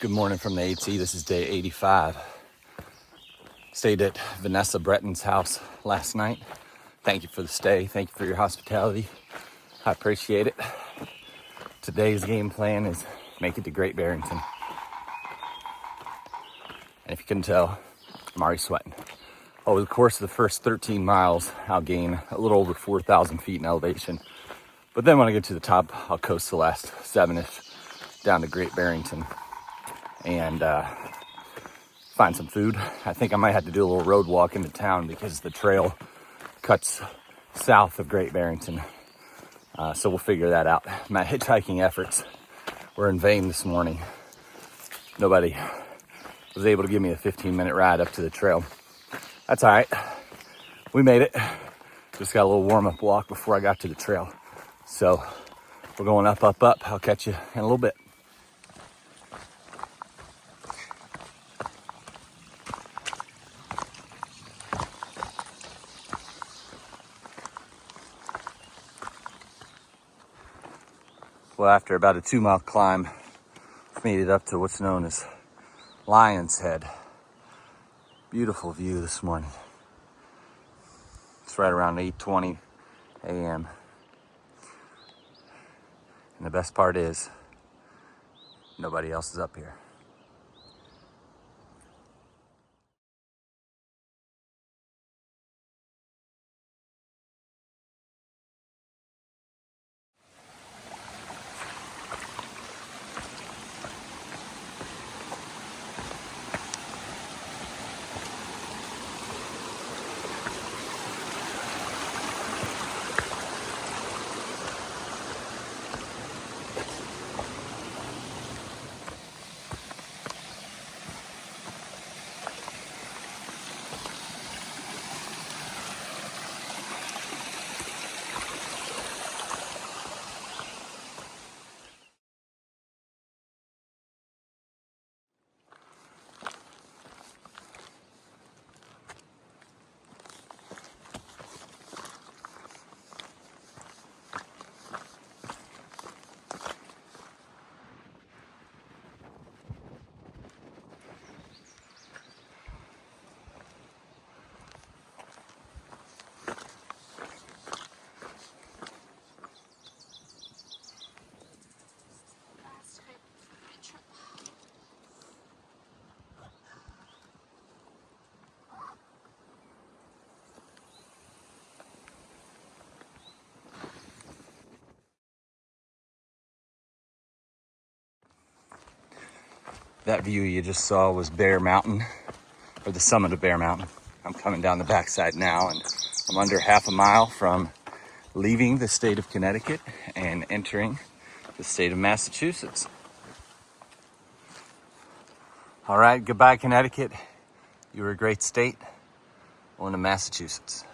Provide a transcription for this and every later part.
Good morning from the AT. This is day 85. Stayed at Vanessa Breton's house last night. Thank you for the stay. Thank you for your hospitality. I appreciate it. Today's game plan is make it to Great Barrington. And if you can tell, I'm already sweating. Over the course of the first 13 miles, I'll gain a little over 4,000 feet in elevation. But then when I get to the top, I'll coast the last 7-ish down to Great Barrington and find some food. I think I might have to do a little road walk into town because the trail cuts south of Great Barrington. So we'll figure that out. My hitchhiking efforts were in vain this morning. Nobody was able to give me a 15-minute ride up to the trail. That's all right. We made it. Just got a little warm-up walk before I got to the trail. So we're going up, up, up. I'll catch you in a little bit. Well, after about a 2-mile climb, made it up to what's known as Lion's Head. Beautiful view this morning. It's right around 8:20 a.m. And the best part is, nobody else is up here. That view you just saw was Bear Mountain, or the summit of Bear Mountain. I'm coming down the backside now, and I'm under half a mile from leaving the state of Connecticut and entering the state of Massachusetts. All right, goodbye, Connecticut. You were a great state. On to Massachusetts.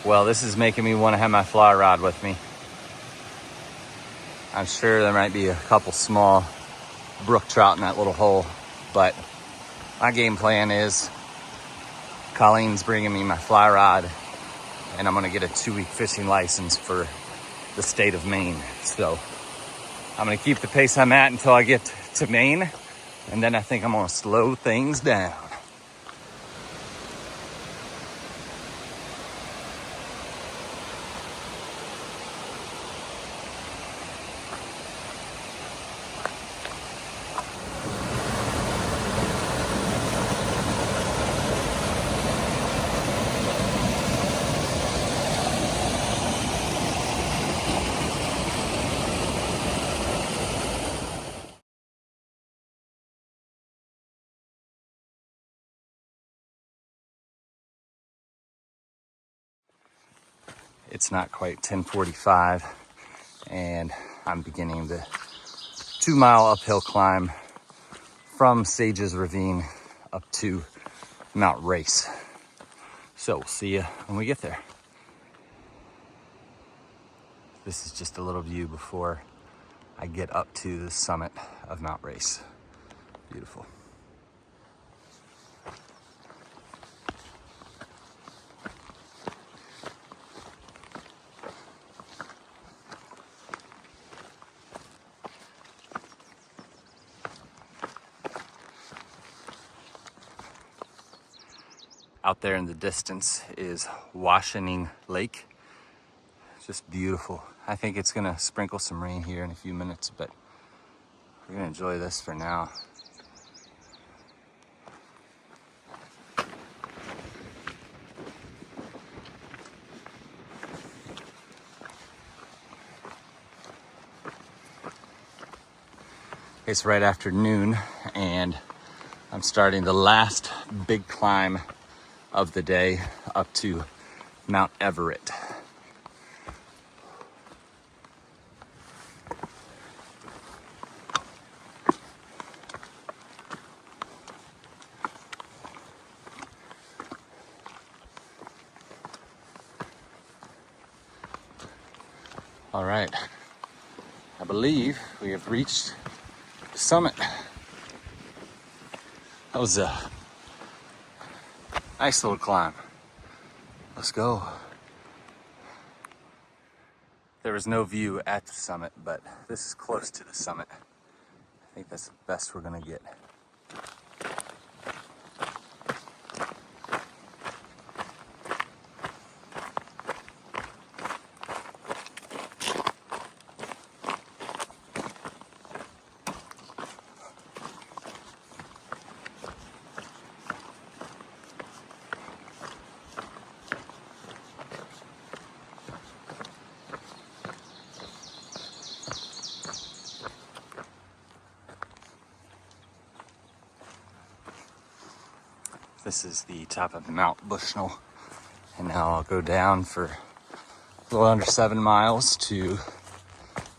Well, this is making me want to have my fly rod with me. I'm sure there might be a couple small brook trout in that little hole, but my game plan is Colleen's bringing me my fly rod, and I'm going to get a 2-week fishing license for the state of Maine. So I'm going to keep the pace I'm at until I get to Maine, and then I think I'm going to slow things down. It's not quite 10:45, and I'm beginning the 2-mile uphill climb from Sages Ravine up to Mount Race. So we'll see you when we get there. This is just a little view before I get up to the summit of Mount Race. Beautiful. Out there in the distance is Washining Lake. Just beautiful. I think it's gonna sprinkle some rain here in a few minutes, but we're gonna enjoy this for now. It's right after noon, and I'm starting the last big climb of the day up to Mount Everett. All right, I believe we have reached the summit. That was a nice little climb. Let's go. There was no view at the summit, but this is close to the summit. I think that's the best we're gonna get. This is the top of Mount Bushnell, and now I'll go down for a little under 7 miles to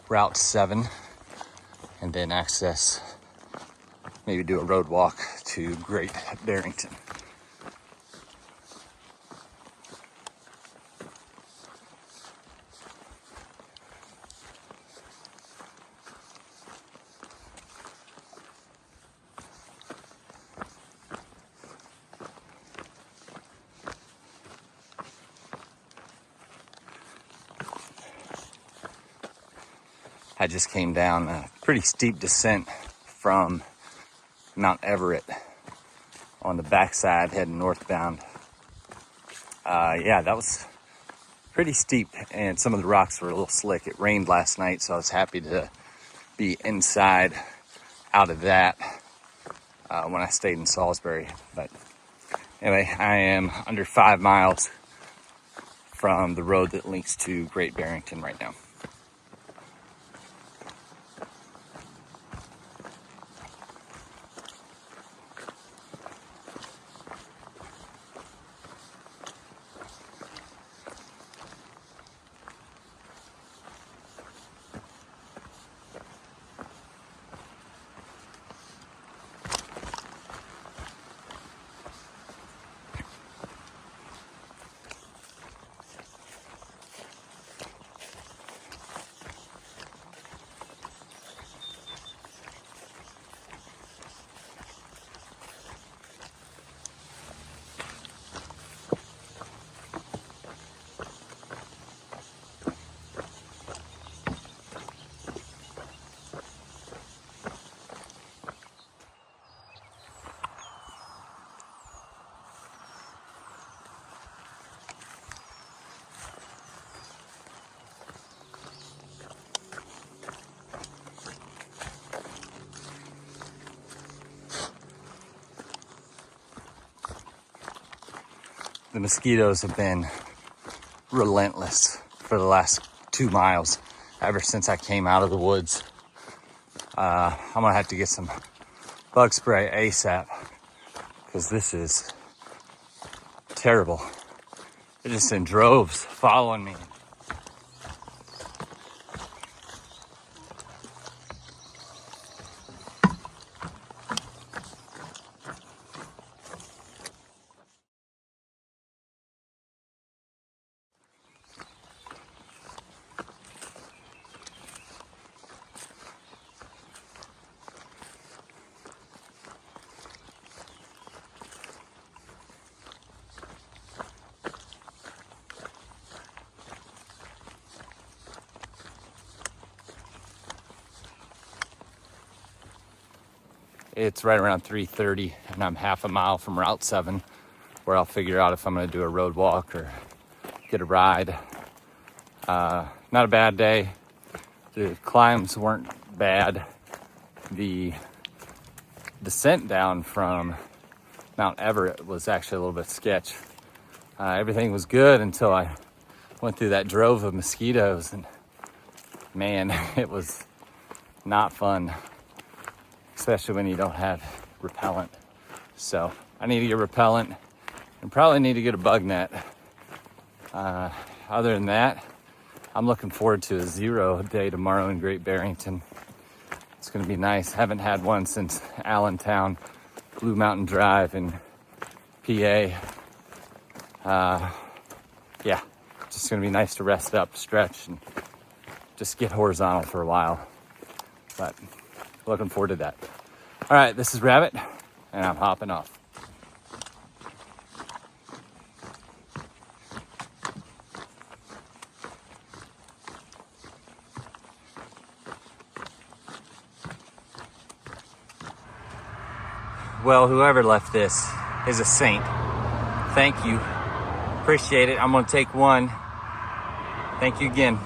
Route 7, and then access, maybe do a road walk to Great Barrington. I just came down a pretty steep descent from Mount Everett on the backside heading northbound. Yeah, that was pretty steep, and some of the rocks were a little slick. It rained last night, so I was happy to be inside out of that when I stayed in Salisbury. But anyway, I am under 5 miles from the road that links to Great Barrington right now. The mosquitoes have been relentless for the last 2 miles ever since I came out of the woods. I'm gonna have to get some bug spray ASAP because this is terrible. They're just in droves following me, It's right around 3:30, and I'm half a mile from Route 7, where I'll figure out if I'm gonna do a road walk or get a ride. Not a bad day. The climbs weren't bad. The descent down from Mount Everett was actually a little bit sketch. Everything was good until I went through that drove of mosquitoes, and man, it was not fun, especially when you don't have repellent. So I need to get repellent and probably need to get a bug net. Other than that, I'm looking forward to a 0 day tomorrow in Great Barrington. It's going to be nice. Haven't had one since Allentown, Blue Mountain Drive in PA. Yeah, just going to be nice to rest up, stretch, and just get horizontal for a while. But looking forward to that. All right, this is Rabbit, and I'm hopping off. Well, whoever left this is a saint. Thank you. Appreciate it. I'm going to take one. Thank you again.